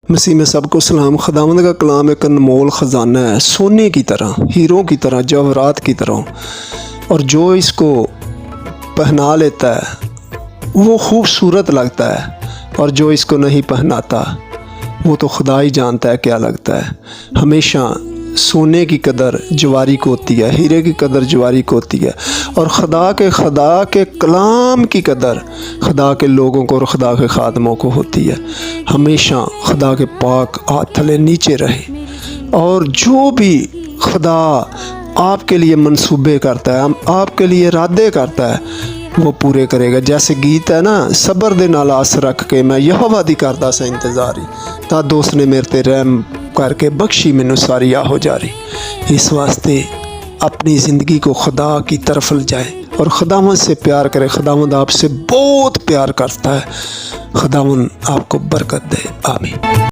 مسیح میں سب کو سلام۔ خداوند کا کلام ایک انمول خزانہ ہے، سونے کی طرح، ہیروں کی طرح، جواہرات کی طرح، اور جو اس کو پہنا لیتا ہے وہ خوبصورت لگتا ہے، اور جو اس کو نہیں پہناتا وہ تو خدا ہی جانتا ہے کیا لگتا ہے۔ ہمیشہ سونے کی قدر جواری کو ہوتی ہے، ہیرے کی قدر جواری کو ہوتی ہے، اور خدا کے کلام کی قدر خدا کے لوگوں کو اور خدا کے خادموں کو ہوتی ہے۔ ہمیشہ خدا کے پاک ہاتھ تھلے نیچے رہے، اور جو بھی خدا آپ کے لیے منصوبے کرتا ہے، آپ کے لیے ارادے کرتا ہے، وہ پورے کرے گا۔ جیسے گیت ہے نا، صبر دے نال آس رکھ کے میں یہوہ دی کردا سا انتظاری، تا دوست نے میرے تے رحم کر کے بخشی مینوں ساری آہو جاری۔ اس واسطے اپنی زندگی کو خدا کی طرف لے جائے اور خداوند سے پیار کرے۔ خداوند آپ سے بہت پیار کرتا ہے۔ خداوند آپ کو برکت دے، آمین۔